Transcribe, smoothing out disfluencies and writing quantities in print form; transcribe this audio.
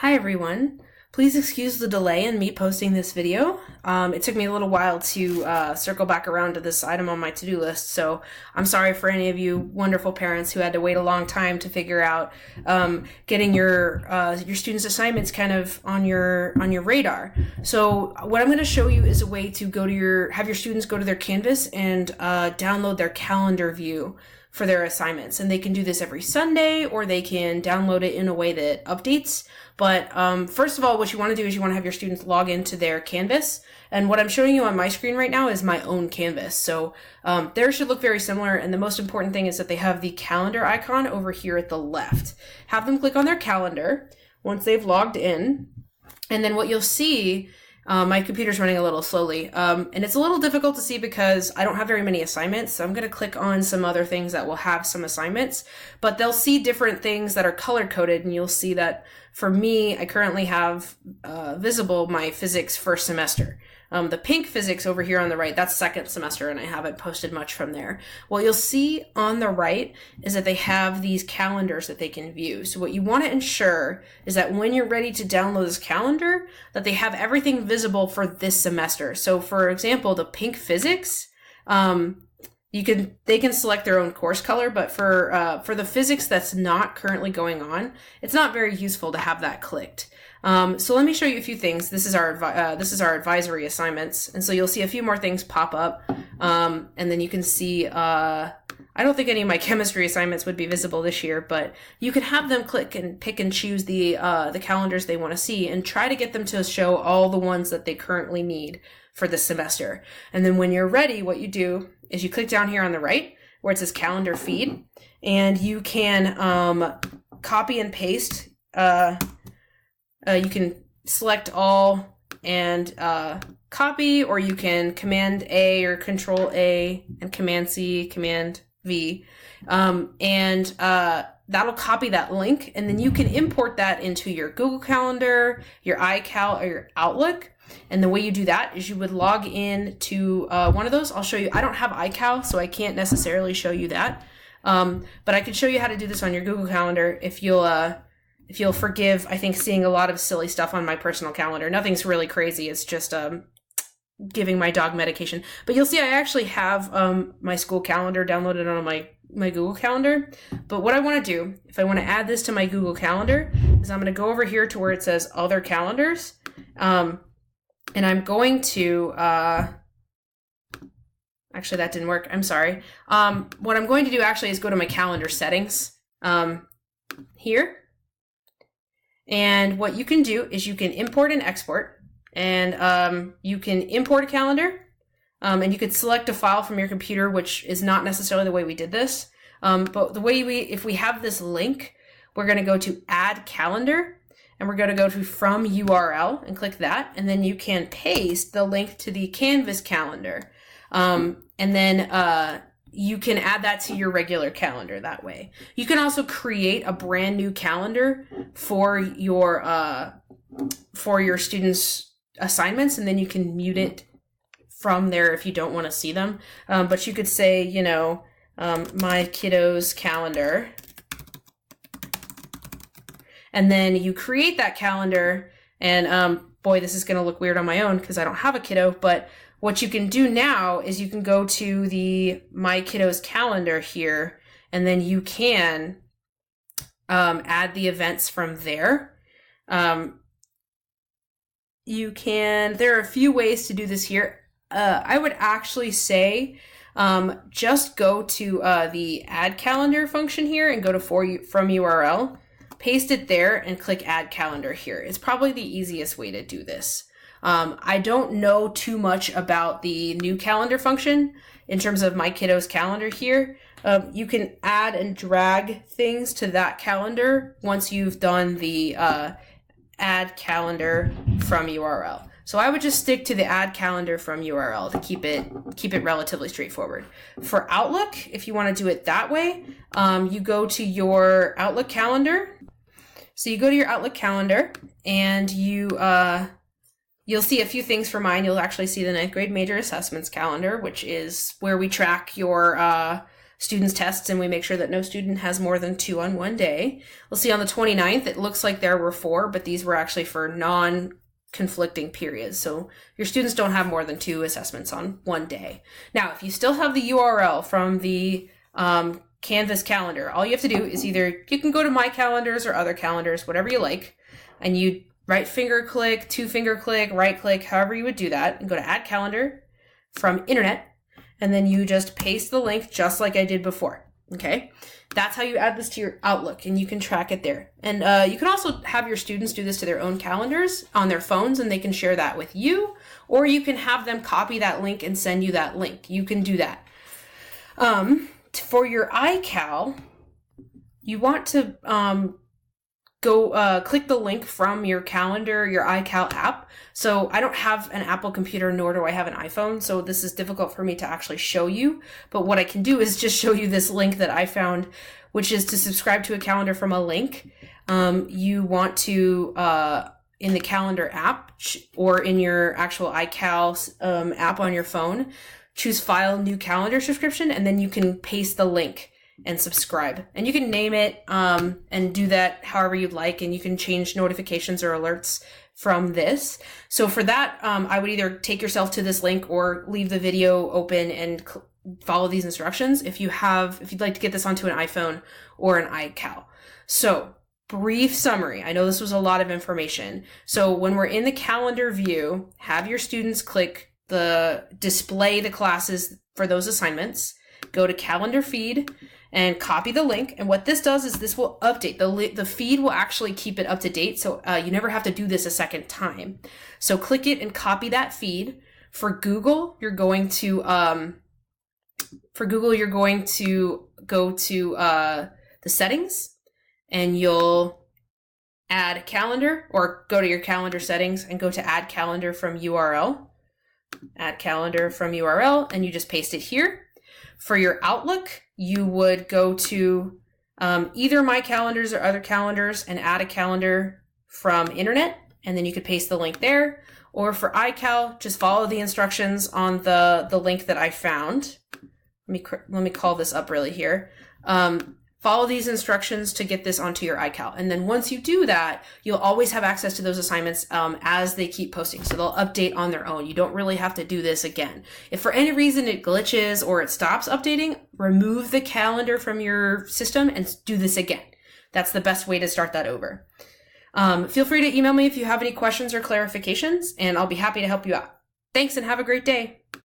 Hi everyone. Please excuse the delay in me posting this video. It took me a little while to circle back around to this item on my to-do list, so I'm sorry for any of you wonderful parents who had to wait a long time to figure out getting your students' assignments kind of on your radar. So what I'm going to show you is a way to have your students go to their Canvas and download their calendar view for their assignments, and they can do this every Sunday, or they can download it in a way that updates. But first of all, what you want to do is you want to have your students log into their Canvas, and what I'm showing you on my screen right now is my own Canvas. So theirs should look very similar, and the most important thing is that they have the calendar icon over here at the left. Have them click on their calendar once they've logged in, and then what you'll see, my computer's running a little slowly, and it's a little difficult to see because I don't have very many assignments, so I'm going to click on some other things that will have some assignments, but they'll see different things that are color-coded, and you'll see that for me, I currently have visible my physics first semester. The pink physics over here on the right, that's second semester, and I haven't posted much from there. What you'll see on the right is that they have these calendars that they can view. So what you want to ensure is that when you're ready to download this calendar, that they have everything visible for this semester. So for example, the pink physics, they can select their own course color, but for the physics that's not currently going on, it's not very useful to have that clicked. So let me show you a few things. This is our advisory assignments, and so you'll see a few more things pop up, and then you can see. I don't think any of my chemistry assignments would be visible this year, but you can have them click and pick and choose the calendars they want to see, and try to get them to show all the ones that they currently need for this semester. And then when you're ready, what you do is you click down here on the right where it says calendar feed, and you can copy and paste. You can select all and copy, or you can Command A or Control A and Command C, Command V, and that'll copy that link, and then you can import that into your Google Calendar, your iCal, or your Outlook. And the way you do that is you would log in to one of those. I'll show you. I don't have iCal, so I can't necessarily show you that, but I can show you how to do this on your Google Calendar if you'll forgive, I think, seeing a lot of silly stuff on my personal calendar. Nothing's really crazy. It's just giving my dog medication. But you'll see I actually have my school calendar downloaded on my Google Calendar. But what I want to do, if I want to add this to my Google Calendar, is I'm going to go over here to where it says Other Calendars. And I'm going to... actually, that didn't work. I'm sorry. What I'm going to do actually is go to my calendar settings here. And what you can do is you can import and export, and you can import a calendar, and you could select a file from your computer, which is not necessarily the way we did this. But the way if we have this link, we're going to go to Add Calendar, and we're going to go to From URL and click that, and then you can paste the link to the Canvas calendar, and then you can add that to your regular calendar that way. You can also create a brand new calendar for your students' assignments, and then you can mute it from there if you don't want to see them. But you could say, my kiddo's calendar, and then you create that calendar. And boy, this is going to look weird on my own because I don't have a kiddo, but what you can do now is you can go to the My Kiddo's calendar here, and then you can add the events from there. There are a few ways to do this here. I would actually say just go to the Add Calendar function here and go to From URL, paste it there, and click Add Calendar here. It's probably the easiest way to do this. I don't know too much about the new calendar function in terms of My Kiddo's calendar here. You can add and drag things to that calendar once you've done the Add Calendar From URL. So I would just stick to the Add Calendar From URL to keep it relatively straightforward. For Outlook, if you want to do it that way, you go to your Outlook calendar. So you go to your Outlook calendar, and you'll see a few things for mine. You'll actually see the 9th grade major assessments calendar, which is where we track your students' tests and we make sure that no student has more than 2 on one day. We'll see on the 29th, it looks like there were 4, but these were actually for non-conflicting periods. So your students don't have more than 2 assessments on one day. Now, if you still have the URL from the Canvas calendar, all you have to do is either, you can go to My Calendars or Other Calendars, whatever you like, and you right finger click, 2-finger click, right click, however you would do that, and go to Add Calendar from Internet, and then you just paste the link just like I did before, okay? That's how you add this to your Outlook, and you can track it there. And you can also have your students do this to their own calendars on their phones, and they can share that with you, or you can have them copy that link and send you that link. You can do that. For your iCal, you want to go click the link from your calendar, your iCal app. So I don't have an Apple computer, nor do I have an iPhone, so this is difficult for me to actually show you. But what I can do is just show you this link that I found, which is to subscribe to a calendar from a link. You want to, in the calendar app or in your actual iCal app on your phone, choose File, New Calendar Subscription, and then you can paste the link and subscribe. And you can name it and do that however you'd like, and you can change notifications or alerts from this. So for that, I would either take yourself to this link or leave the video open and follow these instructions if you'd like to get this onto an iPhone or an iCal. So brief summary. I know this was a lot of information. So when we're in the calendar view, have your students click display the classes for those assignments, go to calendar feed and copy the link. And what this does is this will update. The feed will actually keep it up to date. So you never have to do this a second time. So click it and copy that feed. For Google, you're going to go to the settings, and you'll add calendar, or go to your calendar settings and go to add calendar from URL. Add calendar from URL, and you just paste it here. For your Outlook, you would go to either My Calendars or Other Calendars and add a calendar from Internet, and then you could paste the link there. Or for iCal, just follow the instructions on the link that I found. Let me call this up really here. Follow these instructions to get this onto your iCal. And then once you do that, you'll always have access to those assignments as they keep posting. So they'll update on their own. You don't really have to do this again. If for any reason it glitches or it stops updating, remove the calendar from your system and do this again. That's the best way to start that over. Feel free to email me if you have any questions or clarifications, and I'll be happy to help you out. Thanks, and have a great day.